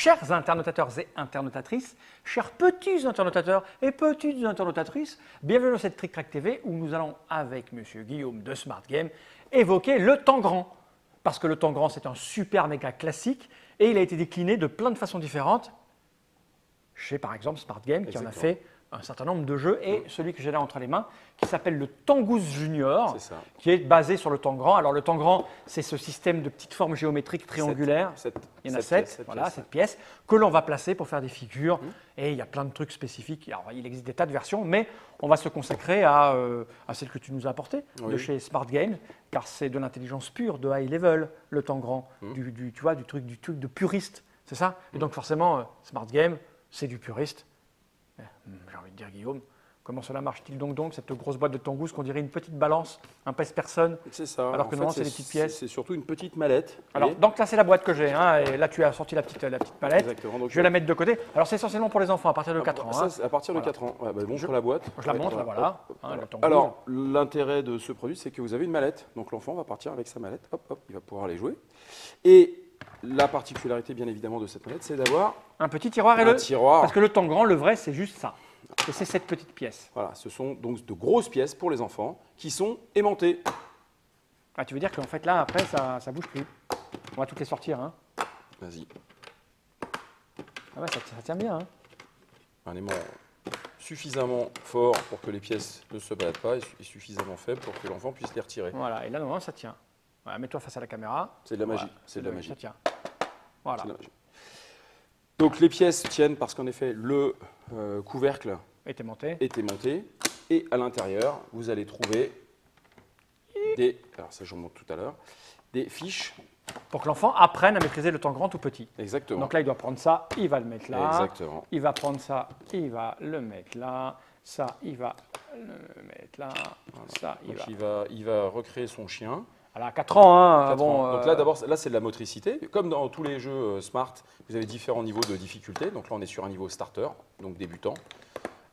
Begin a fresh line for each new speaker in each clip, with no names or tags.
Chers internautateurs et internautatrices, chers petits internautateurs et petites internautatrices, bienvenue dans cette Trick Track TV où nous allons, avec Monsieur Guillaume de Smart Game, évoquer le temps grand. Parce que le temps grand, c'est un super méga classique et il a été décliné de plein de façons différentes chez, par exemple, Smart Game qui en a fait un certain nombre de jeux et celui que j'ai là entre les mains qui s'appelle le Tangoose Junior, qui est basé sur le temps grand. Alors le temps grand, c'est ce système de petites formes géométriques triangulaires. Il y en a 7, voilà, 7 pièces que l'on va placer pour faire des figures. Et il y a plein de trucs spécifiques. Alors il existe des tas de versions, mais on va se consacrer à celle que tu nous as apportée de chez Smart Games, car c'est de l'intelligence pure, de high level, le temps grand, tu vois, du truc de puriste, c'est ça. Et donc forcément, Smart Games, c'est du puriste. J'ai envie de dire, Guillaume, comment cela marche-t-il donc, cette grosse boîte de Tangoose qu'on dirait une petite balance, un pèse-personne?
C'est ça.
Alors que non, c'est des petites pièces.
C'est surtout une petite mallette.
Alors, donc là, c'est la boîte que j'ai. Hein, et là, tu as sorti la petite mallette.
Exactement. Donc,
je vais la mettre de côté. Alors, c'est essentiellement pour les enfants à partir de 4 ans.
Ça, à partir de 4 ans. Ouais, bah, montre la boîte.
Je la montre, là, voilà.
Alors, l'intérêt de ce produit, c'est que vous avez une mallette. Donc, l'enfant va partir avec sa mallette. Hop, hop, il va pouvoir aller jouer. Et la particularité, bien évidemment, de cette mallette, c'est d'avoir
un petit tiroir. Parce que le temps grand, le vrai, c'est juste ça. Et c'est cette petite pièce.
Voilà, ce sont donc de grosses pièces pour les enfants qui sont aimantées.
Ah, tu veux dire qu'en fait, là, après, ça ne bouge plus. On va toutes les sortir. Hein.
Vas-y.
Ah ouais, ça tient bien. Hein.
Un aimant suffisamment fort pour que les pièces ne se baladent pas et suffisamment faible pour que l'enfant puisse les retirer.
Voilà, et là, normalement, ça tient. Voilà, mets-toi face à la caméra.
C'est de la magie.
Voilà,
c'est de la magie.
Ça tient. Voilà.
Donc les pièces tiennent parce qu'en effet, le couvercle
est aimanté.
Et à l'intérieur, vous allez trouver des, alors ça je remonte tout à l'heure, des fiches.
Pour que l'enfant apprenne à maîtriser le temps grand tout petit.
Exactement.
Donc là, il doit prendre ça, il va le mettre là.
Exactement.
Il va prendre ça, il va le mettre là. Ça, il va le mettre là. Voilà. Ça,
il va recréer son chien.
Alors à 4 ans, hein,
4
bon,
ans. Donc là, d'abord, là c'est de la motricité. Comme dans tous les jeux Smart, vous avez différents niveaux de difficulté. Donc là, on est sur un niveau starter, donc débutant.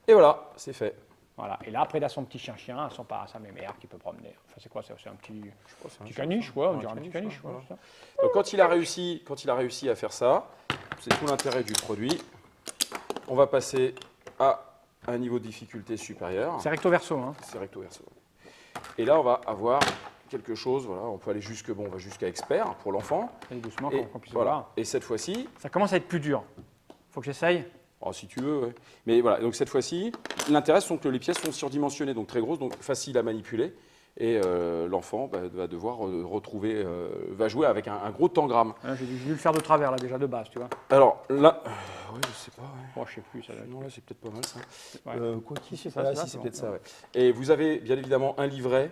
Et voilà, c'est fait.
Voilà. Et là, après, il a son petit chien-chien, sa mémère qui peut promener. Enfin, c'est quoi? C'est un petit caniche, quoi. On dirait un petit caniche. Voilà.
Donc quand il a réussi à faire ça, c'est tout l'intérêt du produit. On va passer à un niveau de difficulté supérieur.
C'est recto verso. Hein.
C'est recto verso. Et là, on va avoir quelque chose, voilà, on peut aller on va jusqu'à expert pour l'enfant.
Allez doucement, qu'on puisse
voilà.
voir.
Et cette fois-ci,
ça commence à être plus dur. Faut que j'essaye.
Oh, si tu veux, ouais. Mais voilà, donc cette fois-ci, l'intérêt, c'est que les pièces sont surdimensionnées, donc très grosses, donc faciles à manipuler. Et l'enfant va devoir va jouer avec un gros tangramme.
J'ai dû le faire de travers, là, déjà, de base, tu vois.
Alors là, ouais, je sais pas. Ouais.
Oh, je sais plus. Ça
non, là, c'est peut-être pas mal, ça.
Ouais.
Quoi qu'il c'est peut-être ça, ouais. Et vous avez bien évidemment un livret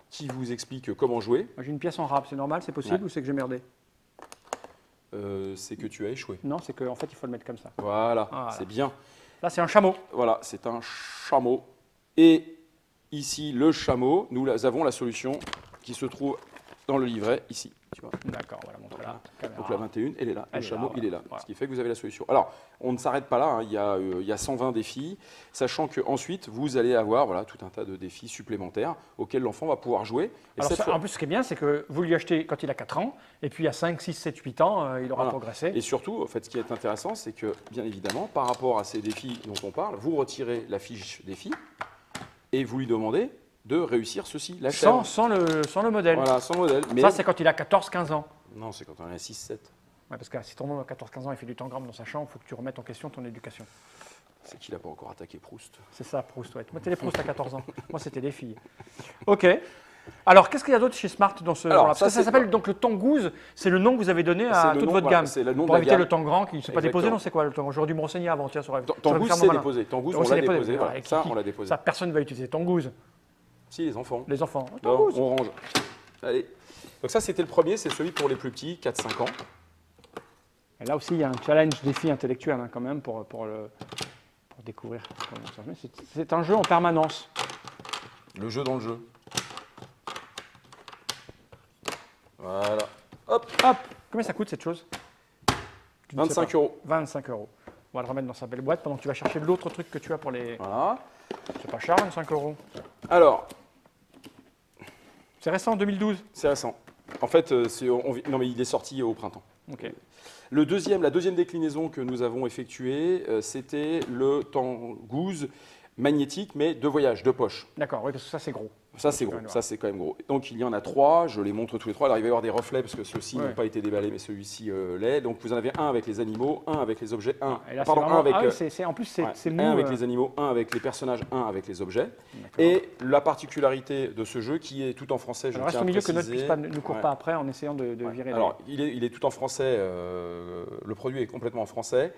qui vous explique comment jouer.
J'ai une pièce en rap, c'est normal, c'est possible ou c'est que j'ai merdé?
C'est que tu as échoué.
Non, c'est qu'en fait, il faut le mettre comme ça.
Voilà. C'est bien.
Là, c'est un chameau.
Voilà, c'est un chameau. Et ici, le chameau, nous avons la solution qui se trouve dans le livret, ici.
D'accord, voilà, montre-la.
Donc la 21, elle est là. Le chameau, il est là.
Voilà.
Ce qui fait que vous avez la solution. Alors, on ne s'arrête pas là. Hein. Il y a 120 défis, sachant qu'ensuite, vous allez avoir tout un tas de défis supplémentaires auxquels l'enfant va pouvoir jouer. Et
alors ça, en plus, ce qui est bien, c'est que vous lui achetez quand il a 4 ans, et puis à 5, 6, 7, 8 ans, il aura progressé.
Et surtout, en fait, ce qui est intéressant, c'est que, bien évidemment, par rapport à ces défis dont on parle, vous retirez la fiche défi et vous lui demandez de réussir ceci, la chèvre.
Sans le modèle.
Voilà, sans modèle.
Mais ça, c'est quand il a 14-15 ans.
Non, c'est quand on a 6-7.
Ouais, parce que si ton môme a 14-15 ans, il fait du tangramme dans sa chambre, il faut que tu remettes en question ton éducation.
C'est qu'il n'a pas encore attaqué Proust.
C'est ça, Proust, ouais. Moi, c'était les Proust à 14 ans. Moi, c'était des filles. OK. Alors, qu'est-ce qu'il y a d'autre chez Smart dans ce genre-là? Ça s'appelle donc le Tangoose, c'est le nom que vous avez donné à toute votre gamme.
C'est le nom
pour
de
éviter
la gamme.
le temps grand qui ne s'est pas déposé, non, c'est quoi le temps grand? J'aurais dû me renseigner avant, tiens, sur
Tangoose, c'est déposé. Tangoose, on l'a déposé. Voilà. Ça, on l'a déposé.
Ça, personne ne va utiliser Tangoose.
Si, les enfants.
Les enfants.
Non, on range. Allez. Donc ça, c'était le premier, c'est celui pour les plus petits, 4-5 ans.
Et là aussi, il y a un challenge défi intellectuel quand même pour découvrir comment ça se met. C'est un jeu en permanence.
Le jeu dans le jeu. Voilà. Hop.
Hop. Combien ça coûte cette chose?
25 €.
25 €. On va le remettre dans sa belle boîte pendant que tu vas chercher l'autre truc que tu as pour les...
Voilà.
C'est pas cher, 25 €.
Alors.
C'est récent, 2012.
C'est récent. En fait, non mais il est sorti au printemps.
Ok.
La deuxième déclinaison que nous avons effectuée, c'était le Tangoose magnétique, mais de voyage, de poche.
D'accord, oui, parce que ça, c'est gros.
Ça, c'est gros. Ça, c'est quand même gros. Donc, il y en a 3. Je les montre tous les 3. Alors, il va y avoir des reflets parce que ceux-ci
Ouais.
n'ont pas été déballés, mais celui-ci l'est. Donc, vous en avez un avec les animaux, un avec les objets,
Et là,
pardon,
c'est
un
vraiment...
avec,
Ah oui, en plus, c'est
ouais,
c'est
un
mou.
avec les animaux, un avec les personnages, un avec les objets.
D'accord.
Et la particularité de ce jeu, qui est tout en français, je
Alors, reste
tiens
au
à
milieu que notre
préciser.
puisse pas ne court
Ouais.
pas après en essayant de
Ouais.
virer.
Alors, il est tout en français. Le produit est complètement en français.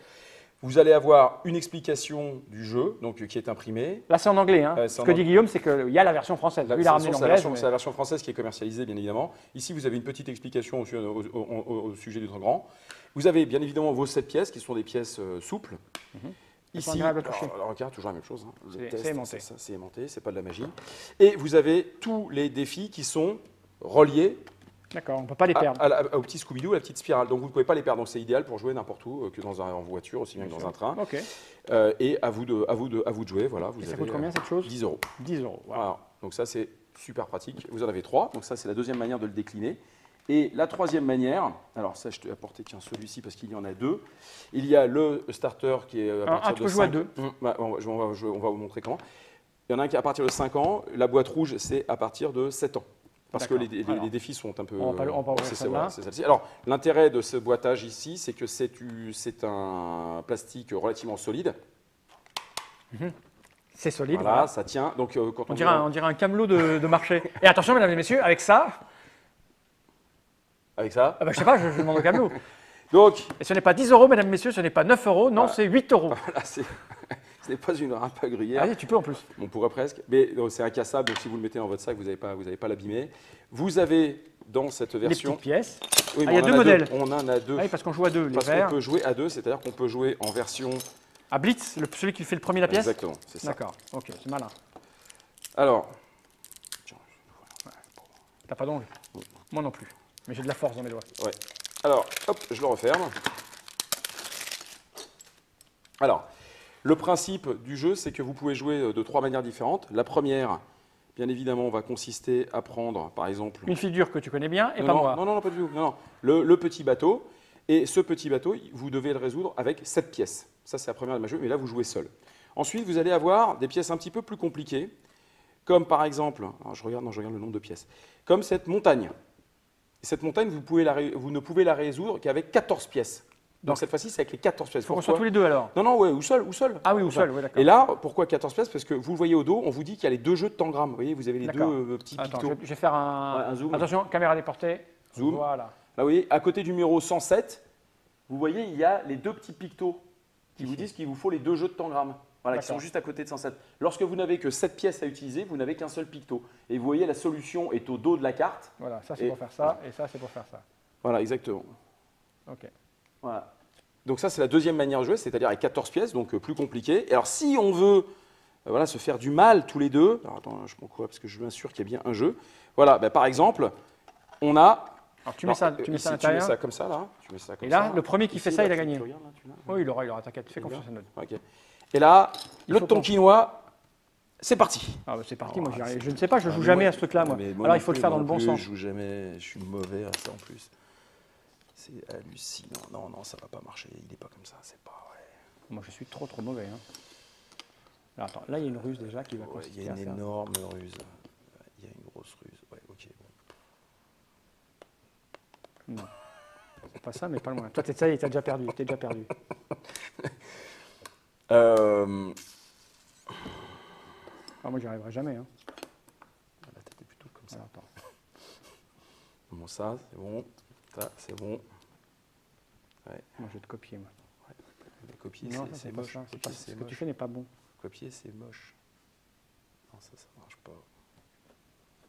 Vous allez avoir une explication du jeu, donc qui est imprimée.
Là, c'est en anglais. Hein.
C'est
Ce
en
que dit Guillaume, c'est qu'il y a la version française. Lui, il a ramené l'anglaise.
C'est la version française qui est commercialisée, bien évidemment. Ici, vous avez une petite explication au sujet du Tangrand. Vous avez bien évidemment vos 7 pièces, qui sont des pièces souples. Ici, alors, regarde, toujours la même chose. Hein.
C'est aimanté.
C'est aimanté, c'est pas de la magie. Et vous avez tous les défis qui sont reliés.
D'accord, on ne peut pas les perdre.
Au petit Scooby-Doo, à la petite spirale. Donc vous ne pouvez pas les perdre. Donc c'est idéal pour jouer n'importe où, que en voiture, aussi bien que dans un train.
Ok.
Et à vous de jouer. Voilà, vous
Et ça
avez,
coûte combien cette chose?
10 euros.
10 euros. Voilà.
Voilà. Donc ça c'est super pratique. Vous en avez 3. Donc ça c'est la deuxième manière de le décliner. Et la troisième manière, alors ça je t'ai apporté celui-ci parce qu'il y en a 2. Il y a le starter qui est à partir
tu
de
peux jouer à
5.
deux.
On va vous montrer comment. Il y en a un qui est à partir de 5 ans. La boîte rouge c'est à partir de 7 ans. Parce que les défis sont un peu...
On va ouvrir celle-là.
C'est celle-ci. Alors, l'intérêt de ce boîtage ici, c'est que c'est un plastique relativement solide.
C'est solide.
Voilà,
Voilà.
ça tient. Donc, quand
On dirait un camelot de marché. Et attention, mesdames et messieurs, avec ça,
Avec ça.
je ne sais pas, je demande au camelot.
Donc,
Et ce n'est pas 10 euros, mesdames et messieurs, ce n'est pas 9 euros, non, c'est 8 euros.
voilà, ce n'est pas une râpe à gruyère.
Allez, tu peux en plus.
On pourrait presque. Mais c'est incassable, donc si vous le mettez dans votre sac, vous n'allez pas l'abîmer. Vous avez dans cette
Les
version...
petites pièces.
Oui,
Ah,
mais
il y a
on en
deux modèles.
On en a 2.
Ah oui, parce qu'on joue à deux, les
Parce qu'on
verts.
peut jouer à 2, c'est-à-dire qu'on peut jouer en version...
À Blitz, celui qui fait le premier la pièce.
Exactement, c'est ça.
D'accord, ok, c'est malin.
Alors,
T'as pas d'ongles? Moi non plus. Mais j'ai de la force dans mes doigts.
ouais. Alors, hop, je le referme. Alors, le principe du jeu, c'est que vous pouvez jouer de 3 manières différentes. La première, bien évidemment, va consister à prendre, par exemple...
Une figure que tu connais bien et
non,
pas
non,
moi.
non, pas du tout. Non. Le petit bateau. Et ce petit bateau, vous devez le résoudre avec 7 pièces. Ça, c'est la première de ma jeu, mais là, vous jouez seul. Ensuite, vous allez avoir des pièces un petit peu plus compliquées, comme par exemple, alors je regarde le nombre de pièces, comme cette montagne. Cette montagne, vous ne pouvez la résoudre qu'avec 14 pièces. Donc cette fois-ci, c'est avec les 14 pièces.
Il faut qu'on soit tous les deux alors.
Non, ouais, ou seul.
Ah oui, ou seul, oui, d'accord.
Et là, pourquoi 14 pièces? Parce que vous le voyez au dos, on vous dit qu'il y a les 2 jeux de tangram. Vous voyez, vous avez les 2 petits
Attends,
pictos.
je vais faire un
zoom.
Attention, caméra déportée.
Zoom.
Voilà.
Là, vous voyez, à côté du numéro 107, vous voyez, il y a les 2 petits pictos qui vous disent qu'il vous faut les 2 jeux de tangram. Voilà, qui sont juste à côté de 107. Lorsque vous n'avez que 7 pièces à utiliser, vous n'avez qu'un seul picto. Et vous voyez, la solution est au dos de la carte.
Voilà, ça c'est pour faire ça, et ça c'est pour faire ça.
Voilà, exactement.
Ok.
Voilà. Donc ça, c'est la deuxième manière de jouer, c'est-à-dire avec 14 pièces, donc plus compliqué. Et alors, si on veut voilà, se faire du mal tous les deux, alors attends, je prends quoi parce que je veux m'assurer qu'il y a bien un jeu. Voilà, par exemple, on a...
Alors tu mets ça à
Tu
l'intérieur.
mets ça comme ça, là. Tu mets ça comme
Et là,
ça.
le premier qui
Ici,
fait ça,
là,
il a
tu
gagné.
regardes, là, tu l'as
Oui, il aura, t'inquiète, fais confiance à notre.
Ok. Et là, le
faut
tonkinois, c'est parti.
Ah bah c'est parti,
Oh,
moi j'y
c'est-
arrive. Je ne sais pas, je joue
mais
jamais
moi-
à ce truc-là, moi.
Mais
Alors il faut
non
le faire
plus,
dans le bon
moi non
sens.
plus, Je joue jamais, je suis mauvais à ça en plus. C'est hallucinant. Non, ça va pas marcher. Il n'est pas comme ça, c'est pas vrai.
Moi je suis trop mauvais. Hein. Alors, attends, là il y a une ruse déjà qui va
Ouais,
consister
il y a
à
une
faire.
énorme ruse. Il y a une grosse ruse. Ouais, ok. Bon.
Non. C'est pas ça, mais pas loin. Toi, ça y est, t'as déjà perdu. T'es déjà perdu. Ah, moi j'y arriverai jamais. Hein.
La tête est plutôt comme ça.
Alors, attends.
Bon, ça, c'est bon. Ça, c'est bon. Ouais,
Moi je vais te copier. Moi.
mais copier,
Non, ça,
c'est
pas
moche.
ça. C'est
Copier,
pas-
c'est
Ce que tu
moche.
fais n'est pas bon.
Copier, c'est moche. Non, ça marche pas.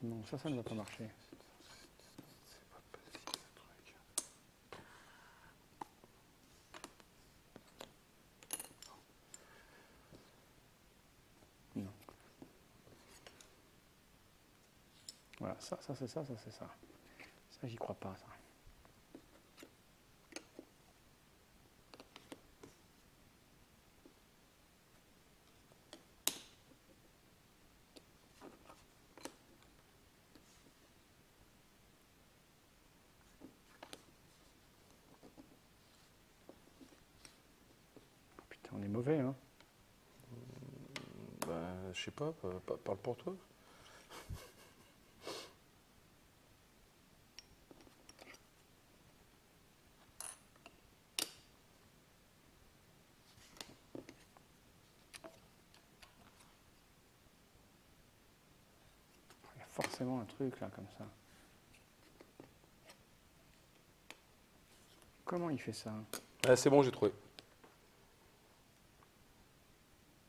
Non, ça ne va pas marcher.
C'est pas possible, ce truc.
Non. Voilà, ça c'est ça, ça c'est ça. Ça, j'y crois pas, ça. On est mauvais, hein.
Bah, je sais pas, parle pour toi.
Il y a forcément un truc là comme ça. Comment il fait ça?
Ah, c'est bon, j'ai trouvé.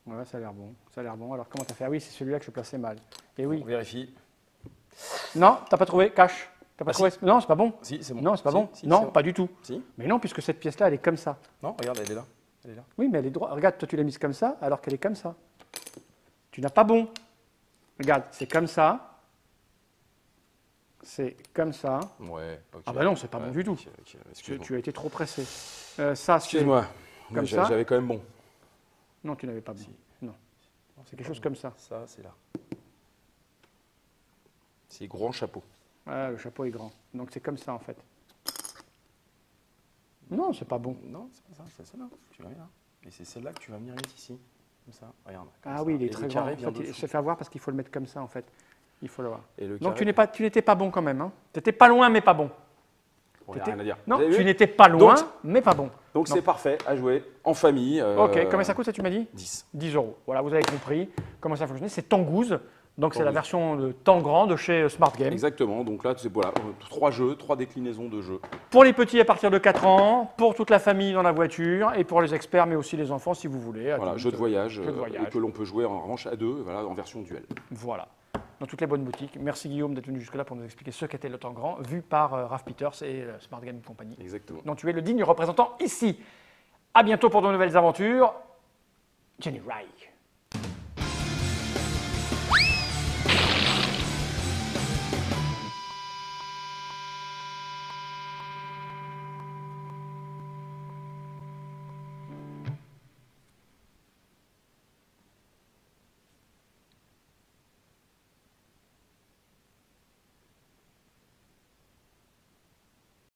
Ouais, ça a l'air bon. Ça a l'air bon. Alors comment t'as fait? Ah oui, c'est celui-là que je plaçais mal. Et oui.
On vérifie.
Non, t'as pas trouvé. Cache. T'as pas trouvé.
Si.
Non, c'est pas bon.
Si, c'est bon.
Non, c'est pas
Si,
bon.
si,
Non,
c'est bon.
pas du tout.
Si.
Mais non, puisque cette pièce-là, elle est comme ça.
Non, regarde, elle est là. Elle est là.
Oui, mais elle est droite. Regarde, toi, tu l'as mise comme ça, alors qu'elle est comme ça. Tu n'as pas bon. Regarde, c'est comme ça. C'est comme ça.
Ouais, ok.
Ah bah non, c'est pas bon du tout.
Excuse-moi.
Tu as été trop pressé. Ça, c'est...
Excuse-moi.
Comme
Ouais,
ça.
J'avais quand même bon.
Non, tu n'avais pas bon.
Si.
Non. C'est quelque chose comme ça.
Ça, c'est là. C'est grand chapeau.
Ah, le chapeau est grand. Donc c'est comme ça, en fait. Non, c'est pas bon.
Non, c'est pas ça, c'est celle-là. Tu vas là. Et c'est celle-là que tu vas venir mettre ici. Comme ça, regarde. Comme
Ah
ça.
oui, il est
Et
très
le
grand.
carré
En
vient
fait, il
dessous.
se fait avoir parce qu'il faut le mettre comme ça, en fait. Il faut le voir.
Et le
Donc
carré-
tu n'étais pas bon quand même. Hein. Tu n'étais pas loin, mais pas bon.
Bon, y a rien à dire.
Non,
Vous avez
tu
vu
n'étais pas loin,
Donc-
mais pas bon.
Donc
Non.
c'est parfait à jouer en famille.
Ok, combien ça coûte, ça tu m'as dit?
10.
10 €. Voilà, vous avez compris comment ça fonctionne. C'est Tangoose. Donc c'est la
Tangoose.
version de Tangrand de chez Smart Game.
Exactement. Donc là, c'est voilà, 3 jeux, 3 déclinaisons de jeux.
Pour les petits à partir de 4 ans, pour toute la famille dans la voiture et pour les experts, mais aussi les enfants si vous voulez.
Voilà,
Adultes.
jeux de voyage,
jeux de voyage.
et que l'on peut jouer en revanche à 2, voilà, en version duel.
Voilà. Dans toutes les bonnes boutiques. Merci Guillaume d'être venu jusque-là pour nous expliquer ce qu'était le Tangrand, vu par Raph Peters et Smart Game Company,
Exactement.
dont tu es le digne représentant ici. À bientôt pour de nouvelles aventures. Jenny Reich.